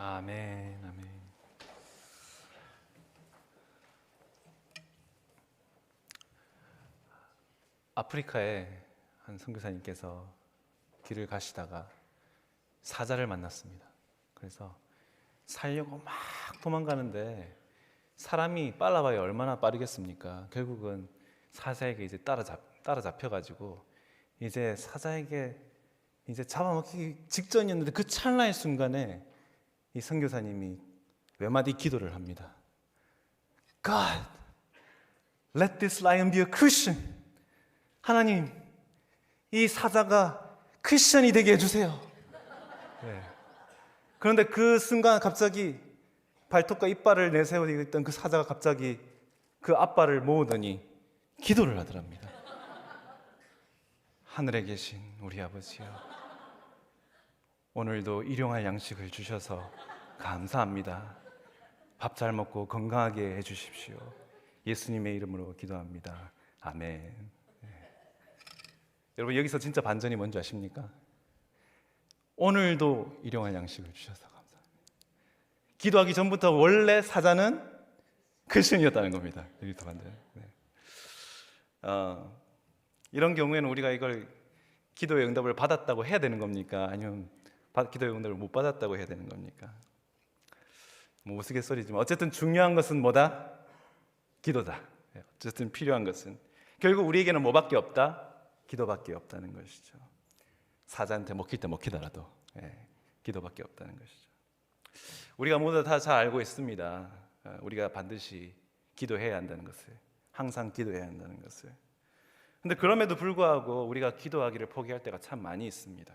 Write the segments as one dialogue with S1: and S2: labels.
S1: 아멘, 아멘. 아프리카에 한 선교사님께서 길을 가시다가 사자를 만났습니다. 그래서 살려고 막 도망가는데 사람이 빨라봐야 얼마나 빠르겠습니까? 결국은 사자에게 이제 따라잡혀가지고 이제 사자에게 이제 잡아먹기 직전이었는데 그 찰나의 순간에 이 선교사님이 외마디 기도를 합니다. God, let this lion be a Christian. 하나님, 이 사자가 크리스천이 되게 해주세요. 네. 그런데 그 순간 갑자기 발톱과 이빨을 내세우고 있던 그 사자가 갑자기 그 앞발을 모으더니 기도를 하더랍니다. 하늘에 계신 우리 아버지요, 오늘도 일용할 양식을 주셔서 감사합니다. 밥 잘 먹고 건강하게 해주십시오. 예수님의 이름으로 기도합니다. 아멘. 여러분, 여기서 진짜 반전이 뭔지 아십니까? 오늘도 일용할 양식을 주셔서 감사합니다. 기도하기 전부터 원래 사자는 크리스천이었다는 겁니다. 여기서 반전. 이런 경우에는 우리가 이걸 기도의 응답을 받았다고 해야 되는 겁니까? 아니면 기도의 응답을 못 받았다고 해야 되는 겁니까? 뭐 우스갯소리지만 어쨌든 중요한 것은 뭐다? 기도다. 어쨌든 필요한 것은 결국 우리에게는 뭐밖에 없다? 기도밖에 없다는 것이죠. 사자한테 먹힐 때 먹히더라도 기도밖에 없다는 것이죠. 우리가 모두 다 잘 알고 있습니다. 우리가 반드시 기도해야 한다는 것을, 항상 기도해야 한다는 것을. 근데 그럼에도 불구하고 우리가 기도하기를 포기할 때가 참 많이 있습니다.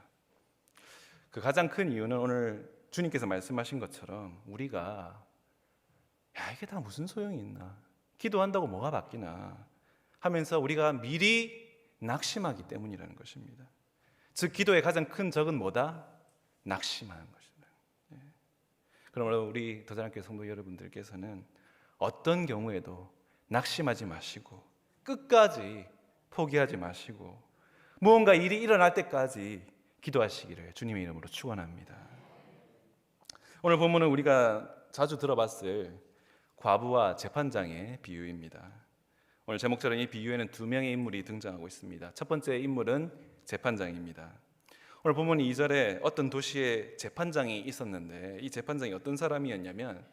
S1: 그 가장 큰 이유는 오늘 주님께서 말씀하신 것처럼 우리가 이게 다 무슨 소용이 있나, 기도한다고 뭐가 바뀌나 하면서 우리가 미리 낙심하기 때문이라는 것입니다. 즉 기도의 가장 큰 적은 뭐다? 낙심하는 것입니다. 그러므로 우리 더자랑교회 성도 여러분들께서는 어떤 경우에도 낙심하지 마시고 끝까지 포기하지 마시고 무언가 일이 일어날 때까지 기도하시기를 주님의 이름으로 축원합니다. 오늘 본문은 우리가 자주 들어봤을 과부와 재판장의 비유입니다. 오늘 제목처럼 이 비유에는 두 명의 인물이 등장하고 있습니다. 첫 번째 인물은 재판장입니다. 오늘 본문 2절에 어떤 도시에 재판장이 있었는데 이 재판장이 어떤 사람이었냐면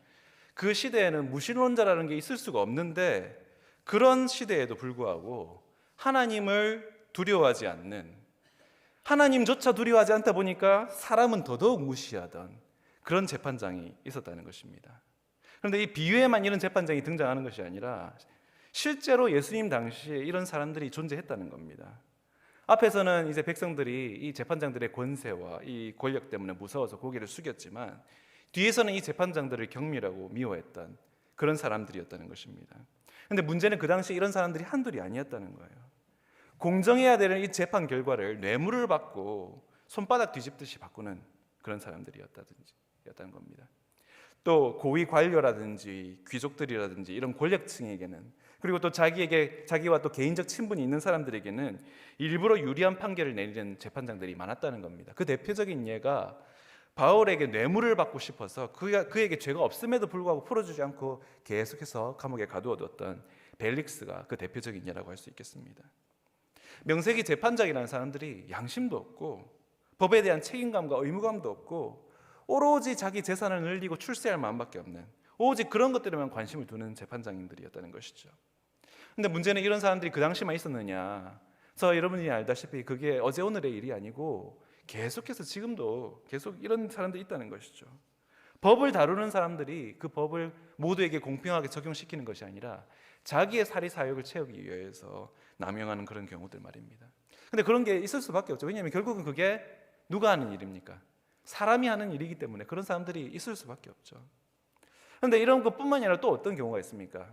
S1: 그 시대에는 무신론자라는 게 있을 수가 없는데 그런 시대에도 불구하고 하나님을 두려워하지 않는, 하나님조차 두려워하지 않다 보니까 사람은 더더욱 무시하던 그런 재판장이 있었다는 것입니다. 그런데 이 비유에만 이런 재판장이 등장하는 것이 아니라 실제로 예수님 당시에 이런 사람들이 존재했다는 겁니다. 앞에서는 이제 백성들이 이 재판장들의 권세와 이 권력 때문에 무서워서 고개를 숙였지만 뒤에서는 이 재판장들을 경멸하고 미워했던 그런 사람들이었다는 것입니다. 그런데 문제는 그 당시 이런 사람들이 한둘이 아니었다는 거예요. 공정해야 되는 이 재판 결과를 뇌물을 받고 손바닥 뒤집듯이 바꾸는 그런 사람들이었다는 겁니다. 또 고위 관료라든지 귀족들이라든지 이런 권력층에게는, 그리고 또 자기와 또 개인적 친분이 있는 사람들에게는 일부러 유리한 판결을 내리는 재판장들이 많았다는 겁니다. 그 대표적인 예가 바울에게 뇌물을 받고 싶어서 그에게 죄가 없음에도 불구하고 풀어주지 않고 계속해서 감옥에 가두어뒀던 벨릭스가 그 대표적인 예라고 할 수 있겠습니다. 명색이 재판장이라는 사람들이 양심도 없고 법에 대한 책임감과 의무감도 없고 오로지 자기 재산을 늘리고 출세할 마음밖에 없는, 오직 그런 것들에만 관심을 두는 재판장님들이었다는 것이죠. 근데 문제는 이런 사람들이 그 당시만 있었느냐? 그래서 여러분이 알다시피 그게 어제 오늘의 일이 아니고 계속해서 지금도 계속 이런 사람들이 있다는 것이죠. 법을 다루는 사람들이 그 법을 모두에게 공평하게 적용시키는 것이 아니라 자기의 사리사욕을 채우기 위해서 남용하는 그런 경우들 말입니다. 근데 그런 게 있을 수밖에 없죠. 왜냐하면 결국은 그게 누가 하는 일입니까? 사람이 하는 일이기 때문에 그런 사람들이 있을 수밖에 없죠. 그런데 이런 것뿐만이 아니라 또 어떤 경우가 있습니까?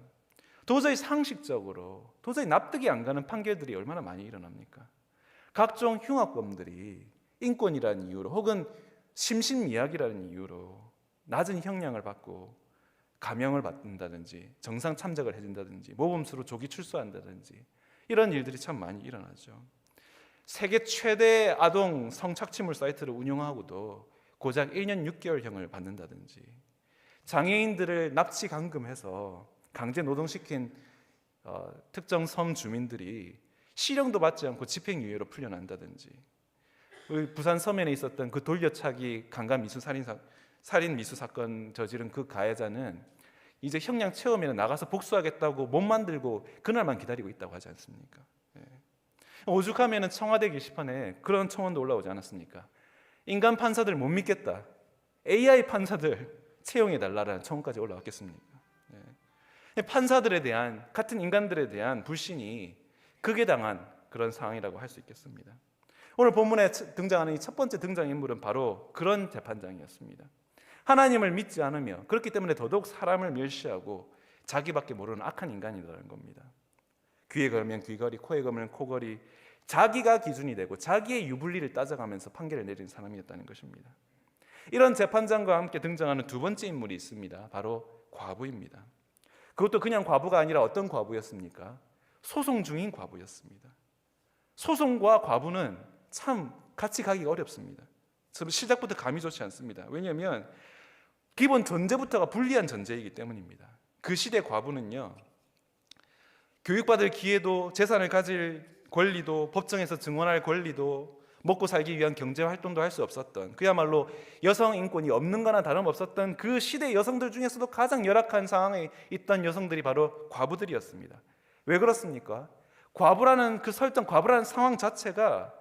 S1: 도저히 상식적으로 도저히 납득이 안 가는 판결들이 얼마나 많이 일어납니까? 각종 흉악범들이 인권이라는 이유로 혹은 심신미약이라는 이유로 낮은 형량을 받고 감형을 받는다든지 정상 참작을 해준다든지 모범수로 조기 출소한다든지 이런 일들이 참 많이 일어나죠. 세계 최대 아동 성착취물 사이트를 운영하고도 고작 1년 6개월형을 받는다든지, 장애인들을 납치 감금해서 강제 노동시킨 특정 섬 주민들이 실형도 받지 않고 집행유예로 풀려난다든지, 부산 서면에 있었던 그 돌려차기 강간 미수 살인 미수 사건 저지른 그 가해자는 이제 형량 채우면 나가서 복수하겠다고 몸 만들고 그날만 기다리고 있다고 하지 않습니까? 오죽하면 청와대 게시판에 그런 청원도 올라오지 않았습니까? 인간 판사들 못 믿겠다, AI 판사들 채용해달라는 청원까지 올라왔겠습니까? 판사들에 대한, 같은 인간들에 대한 불신이 극에 당한 그런 상황이라고 할 수 있겠습니다. 오늘 본문에 등장하는 이 첫 번째 등장인물은 바로 그런 재판장이었습니다. 하나님을 믿지 않으며 그렇기 때문에 더더욱 사람을 멸시하고 자기밖에 모르는 악한 인간이라는 겁니다. 귀에 걸면 귀걸이, 코에 걸면 코걸이, 자기가 기준이 되고 자기의 유불리를 따져가면서 판결을 내리는 사람이었다는 것입니다. 이런 재판장과 함께 등장하는 두 번째 인물이 있습니다. 바로 과부입니다. 그것도 그냥 과부가 아니라 어떤 과부였습니까? 소송 중인 과부였습니다. 소송과 과부는 참 같이 가기가 어렵습니다. 시작부터 감이 좋지 않습니다. 왜냐하면 기본 전제부터가 불리한 전제이기 때문입니다. 그 시대 과부는요, 교육받을 기회도, 재산을 가질 권리도, 법정에서 증언할 권리도, 먹고 살기 위한 경제 활동도 할 수 없었던, 그야말로 여성 인권이 없는 거나 다름없었던 그 시대 여성들 중에서도 가장 열악한 상황에 있던 여성들이 바로 과부들이었습니다. 왜 그렇습니까? 과부라는 그 설정, 과부라는 상황 자체가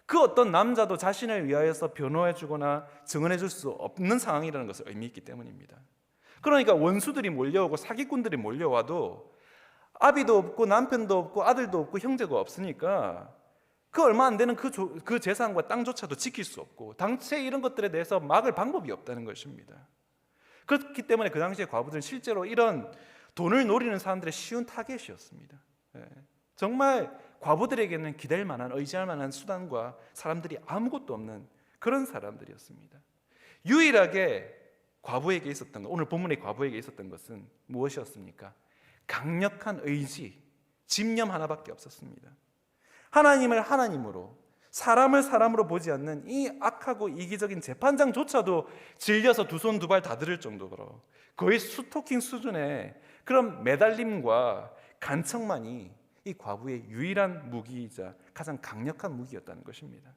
S1: 그 어떤 남자도 자신을 위하여서 변호해 주거나 증언해 줄 수 없는 상황이라는 것을 의미했기 때문입니다. 그러니까 원수들이 몰려오고 사기꾼들이 몰려와도 아비도 없고 남편도 없고 아들도 없고 형제가 없으니까 그 얼마 안 되는 그 재산과 땅조차도 지킬 수 없고 당최 이런 것들에 대해서 막을 방법이 없다는 것입니다. 그렇기 때문에 그 당시에 과부들은 실제로 이런 돈을 노리는 사람들의 쉬운 타겟이었습니다. 정말 과부들에게는 기댈 만한, 의지할 만한 수단과 사람들이 아무것도 없는 그런 사람들이었습니다. 유일하게 과부에게 있었던 것, 오늘 본문의 과부에게 있었던 것은 무엇이었습니까? 강력한 의지, 집념 하나밖에 없었습니다. 하나님을 하나님으로, 사람을 사람으로 보지 않는 이 악하고 이기적인 재판장조차도 질려서 두 손 두 발 다 들을 정도로 거의 스토킹 수준의 그런 매달림과 간청만이 이 과부의 유일한 무기이자 가장 강력한 무기였다는 것입니다.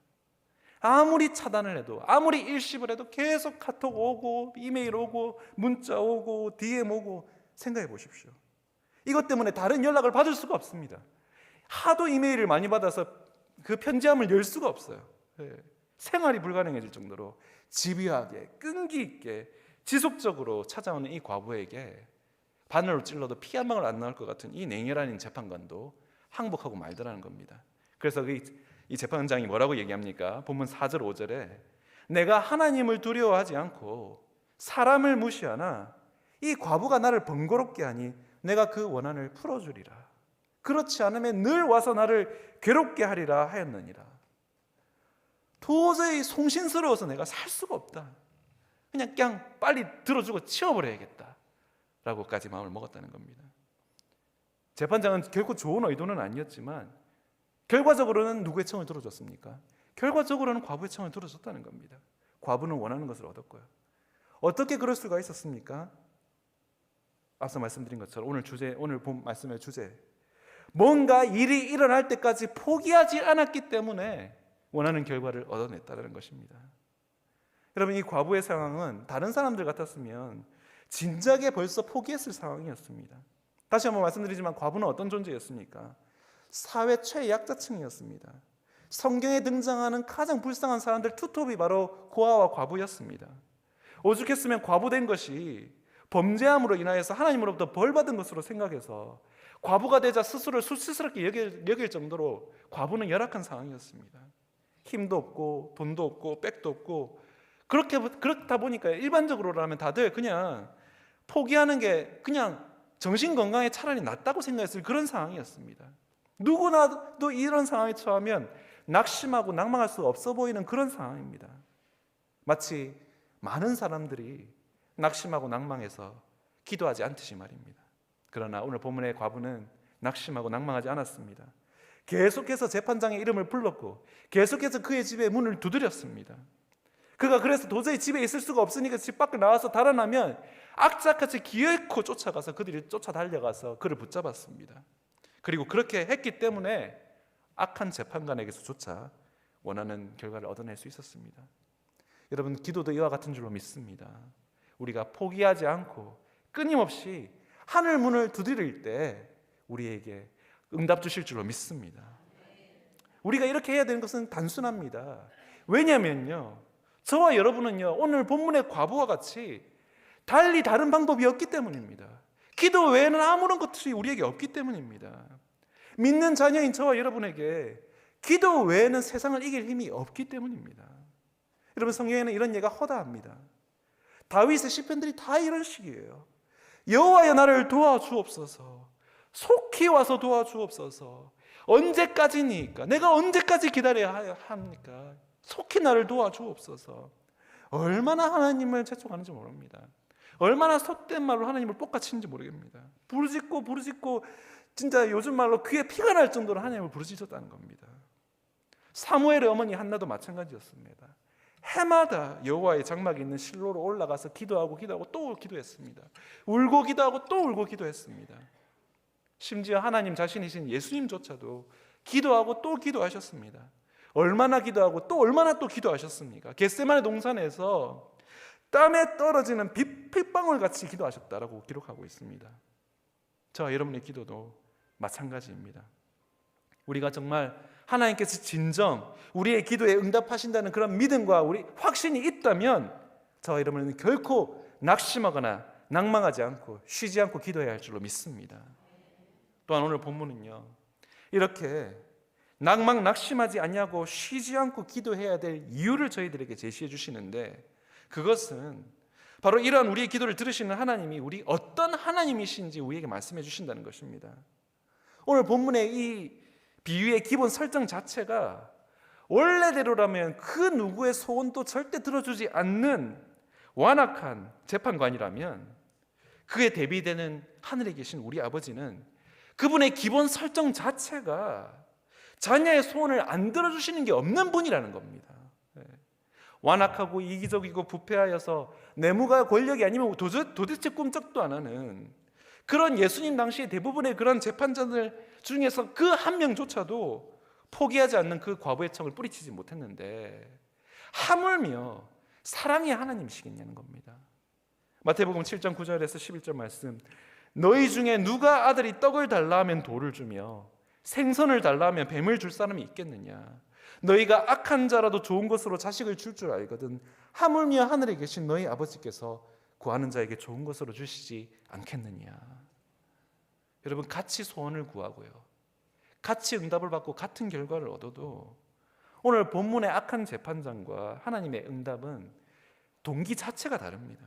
S1: 아무리 차단을 해도, 아무리 일십을 해도 계속 카톡 오고 이메일 오고 문자 오고 DM 오고, 생각해 보십시오. 이것 때문에 다른 연락을 받을 수가 없습니다. 하도 이메일을 많이 받아서 그 편지함을 열 수가 없어요. 생활이 불가능해질 정도로 집요하게 끈기 있게 지속적으로 찾아오는 이 과부에게 바늘로 찔러도 피 한 방울 안 나올 것 같은 이 냉혈한 재판관도 항복하고 말더라는 겁니다. 그래서 이 재판장이 뭐라고 얘기합니까? 본문 4절 5절에 내가 하나님을 두려워하지 않고 사람을 무시하나 이 과부가 나를 번거롭게 하니 내가 그 원한을 풀어주리라. 그렇지 않으면 늘 와서 나를 괴롭게 하리라 하였느니라. 도저히 송신스러워서 내가 살 수가 없다. 그냥 빨리 들어주고 치워버려야겠다 라고까지 마음을 먹었다는 겁니다. 재판장은 결코 좋은 의도는 아니었지만 결과적으로는 누구의 청을 들어줬습니까? 결과적으로는 과부의 청을 들어줬다는 겁니다. 과부는 원하는 것을 얻었고요. 어떻게 그럴 수가 있었습니까? 앞서 말씀드린 것처럼 오늘 본 말씀의 주제, 뭔가 일이 일어날 때까지 포기하지 않았기 때문에 원하는 결과를 얻어냈다는 것입니다. 여러분, 이 과부의 상황은 다른 사람들 같았으면 진작에 벌써 포기했을 상황이었습니다. 다시 한번 말씀드리지만 과부는 어떤 존재였습니까? 사회 최약자층이었습니다. 성경에 등장하는 가장 불쌍한 사람들 투톱이 바로 고아와 과부였습니다. 오죽했으면 과부된 것이 범죄함으로 인하여서 하나님으로부터 벌받은 것으로 생각해서 과부가 되자 스스로를 수치스럽게 여길 정도로 과부는 열악한 상황이었습니다. 힘도 없고 돈도 없고 백도 없고, 그렇다 보니까 일반적으로라면 다들 그냥 포기하는 게 그냥 정신건강에 차라리 낫다고 생각했을 그런 상황이었습니다. 누구나도 이런 상황에 처하면 낙심하고 낭망할 수 없어 보이는 그런 상황입니다. 마치 많은 사람들이 낙심하고 낭망해서 기도하지 않듯이 말입니다. 그러나 오늘 본문의 과부는 낙심하고 낭망하지 않았습니다. 계속해서 재판장의 이름을 불렀고 계속해서 그의 집에 문을 두드렸습니다. 그가 그래서 도저히 집에 있을 수가 없으니까 집 밖에 나와서 달아나면 악착같이 기어코 쫓아가서 그들이 쫓아 달려가서 그를 붙잡았습니다. 그리고 그렇게 했기 때문에 악한 재판관에게서조차 원하는 결과를 얻어낼 수 있었습니다. 여러분, 기도도 이와 같은 줄로 믿습니다. 우리가 포기하지 않고 끊임없이 하늘 문을 두드릴 때 우리에게 응답 주실 줄로 믿습니다. 우리가 이렇게 해야 되는 것은 단순합니다. 왜냐하면요, 저와 여러분은요, 오늘 본문의 과부와 같이 달리 다른 방법이 없기 때문입니다. 기도 외에는 아무런 것이 우리에게 없기 때문입니다. 믿는 자녀인 저와 여러분에게 기도 외에는 세상을 이길 힘이 없기 때문입니다. 여러분, 성경에는 이런 예가 허다합니다. 다윗의 시편들이 다 이런 식이에요. 여호와여 나를 도와주옵소서, 속히 와서 도와주옵소서. 언제까지니까? 내가 언제까지 기다려야 합니까? 속히 나를 도와주옵소서. 얼마나 하나님을 재촉하는지 모릅니다. 얼마나 속된 말로 하나님을 볶아치는지 모르겠습니다. 부르짖고 진짜 요즘 말로 귀에 피가 날 정도로 하나님을 부르짖었다는 겁니다. 사무엘의 어머니 한나도 마찬가지였습니다. 해마다 여호와의 장막에 있는 실로로 올라가서 기도하고 또 기도했습니다. 울고 기도하고 또 울고 기도했습니다. 심지어 하나님 자신이신 예수님조차도 기도하고 또 기도하셨습니다. 얼마나 기도하고 또 얼마나 또 기도하셨습니까? 겟세마네 동산에서 땀에 떨어지는 핏방울 같이 기도하셨다라고 기록하고 있습니다. 저와 여러분의 기도도 마찬가지입니다. 우리가 정말 하나님께서 진정 우리의 기도에 응답하신다는 그런 믿음과 우리 확신이 있다면 저와 여러분은 결코 낙심하거나 낭망하지 않고 쉬지 않고 기도해야 할 줄로 믿습니다. 또한 오늘 본문은요, 이렇게 낙심하지 않냐고 쉬지 않고 기도해야 될 이유를 저희들에게 제시해 주시는데, 그것은 바로 이러한 우리의 기도를 들으시는 하나님이 우리 어떤 하나님이신지 우리에게 말씀해 주신다는 것입니다. 오늘 본문의 이 비유의 기본 설정 자체가 원래대로라면 그 누구의 소원도 절대 들어주지 않는 완악한 재판관이라면, 그에 대비되는 하늘에 계신 우리 아버지는 그분의 기본 설정 자체가 자녀의 소원을 안 들어주시는 게 없는 분이라는 겁니다. 완악하고 이기적이고 부패하여서 내무가 권력이 아니면 도대체 꿈쩍도 안 하는 그런 예수님 당시 대부분의 그런 재판자들 중에서 그 한 명조차도 포기하지 않는 그 과부의 청을 뿌리치지 못했는데 하물며 사랑의 하나님이시겠냐는 겁니다. 마태복음 7장 9절에서 11절 말씀, 너희 중에 누가 아들이 떡을 달라 하면 돌을 주며 생선을 달라 하면 뱀을 줄 사람이 있겠느냐? 너희가 악한 자라도 좋은 것으로 자식을 줄 알거든 하물며 하늘에 계신 너희 아버지께서 구하는 자에게 좋은 것으로 주시지 않겠느냐? 여러분, 같이 소원을 구하고요, 같이 응답을 받고 같은 결과를 얻어도 오늘 본문의 악한 재판장과 하나님의 응답은 동기 자체가 다릅니다.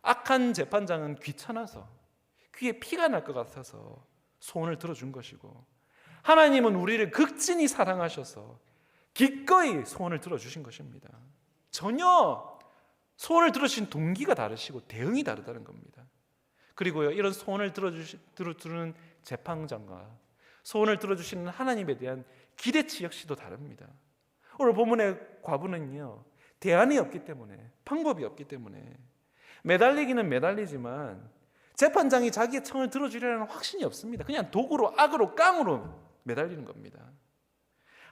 S1: 악한 재판장은 귀찮아서 귀에 피가 날 것 같아서 소원을 들어준 것이고, 하나님은 우리를 극진히 사랑하셔서 기꺼이 소원을 들어주신 것입니다. 전혀 소원을 들어주신 동기가 다르시고 대응이 다르다는 겁니다. 그리고요, 이런 소원을 들어주는 재판장과 소원을 들어주시는 하나님에 대한 기대치 역시도 다릅니다. 오늘 본문의 과부는요, 대안이 없기 때문에, 방법이 없기 때문에 매달리기는 매달리지만 재판장이 자기의 청을 들어주리라는 확신이 없습니다. 그냥 도구로, 악으로, 깡으로 매달리는 겁니다.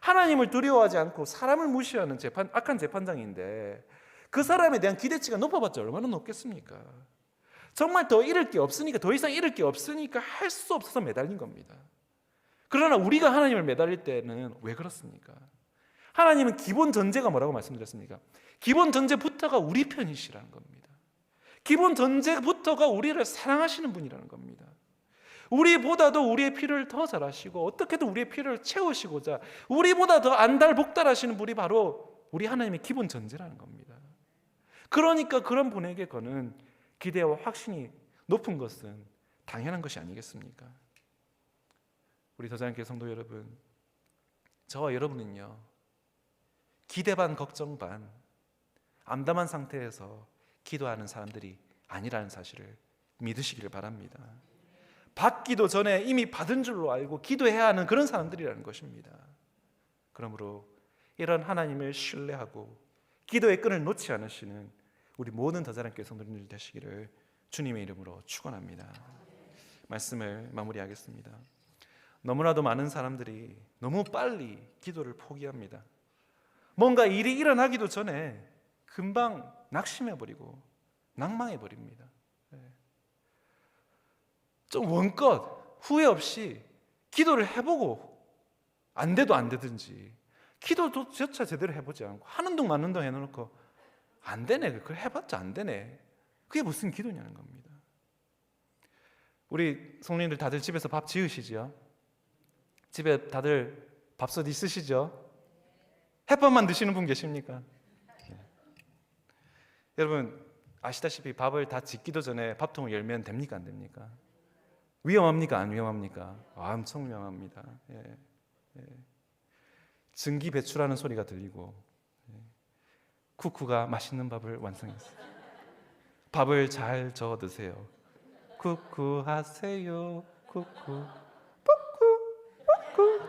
S1: 하나님을 두려워하지 않고 사람을 무시하는 악한 재판장인데 그 사람에 대한 기대치가 높아봤자 얼마나 높겠습니까? 정말 더 잃을 게 없으니까, 더 이상 잃을 게 없으니까 할 수 없어서 매달린 겁니다. 그러나 우리가 하나님을 매달릴 때는 왜 그렇습니까? 하나님은 기본 전제가 뭐라고 말씀드렸습니까? 기본 전제부터가 우리 편이시라는 겁니다. 기본 전제부터가 우리를 사랑하시는 분이라는 겁니다. 우리보다도 우리의 필요를 더 잘 아시고 어떻게든 우리의 필요를 채우시고자 우리보다 더 안달복달하시는 분이 바로 우리 하나님의 기본 전제라는 겁니다. 그러니까 그런 분에게 거는 기대와 확신이 높은 것은 당연한 것이 아니겠습니까? 우리 더자연교회 성도 여러분, 저와 여러분은요, 기대 반 걱정 반 암담한 상태에서 기도하는 사람들이 아니라는 사실을 믿으시기를 바랍니다. 받기도 전에 이미 받은 줄로 알고 기도해야 하는 그런 사람들이라는 것입니다. 그러므로 이런 하나님을 신뢰하고 기도의 끈을 놓지 않으시는 우리 모든 더자랑교회 성도님들 되시기를 주님의 이름으로 축원합니다. 말씀을 마무리하겠습니다. 너무나도 많은 사람들이 너무 빨리 기도를 포기합니다. 뭔가 일이 일어나기도 전에 금방 낙심해버리고 낭망해버립니다. 좀 원껏 후회 없이 기도를 해보고 안 돼도 안 되든지, 기도조차 제대로 해보지 않고 하는 둥 마는 둥 해놓고 안 되네, 그걸 해봤자 안 되네, 그게 무슨 기도냐는 겁니다. 우리 성도님들 다들 집에서 밥 지으시죠? 집에 다들 밥솥 있으시죠? 햇밥만 드시는 분 계십니까? 여러분 아시다시피 밥을 다 짓기도 전에 밥통을 열면 됩니까, 안 됩니까? 위험합니까, 안 위험합니까? 엄청 위험합니다. 증기 배출하는 소리가 들리고, 쿠쿠가 맛있는 밥을 완성했어요. 밥을 잘 저어 드세요. 쿠쿠 하세요. 쿠쿠 뿌꾸.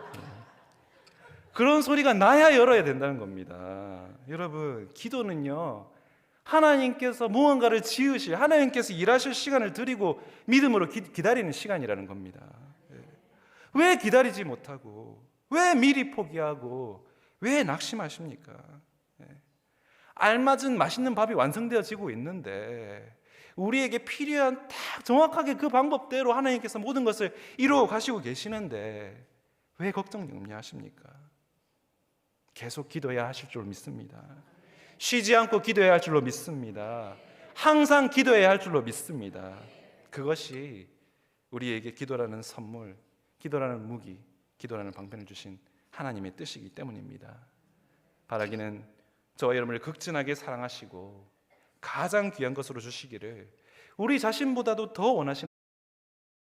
S1: 그런 소리가 나야 열어야 된다는 겁니다. 여러분, 기도는요, 하나님께서 무언가를 지으실, 하나님께서 일하실 시간을 드리고 믿음으로 기다리는 시간이라는 겁니다. 왜 기다리지 못하고, 왜 미리 포기하고, 왜 낙심하십니까? 알맞은 맛있는 밥이 완성되어지고 있는데, 우리에게 필요한 딱 정확하게 그 방법대로 하나님께서 모든 것을 이루어 가시고 계시는데 왜 걱정 염려하십니까? 계속 기도해야 하실 줄 믿습니다. 쉬지 않고 기도해야 할 줄로 믿습니다. 항상 기도해야 할 줄로 믿습니다. 그것이 우리에게 기도라는 선물, 기도라는 무기, 기도라는 방편을 주신 하나님의 뜻이기 때문입니다. 바라기는 저와 여러분을 극진하게 사랑하시고 가장 귀한 것으로 주시기를 우리 자신보다도 더 원하시는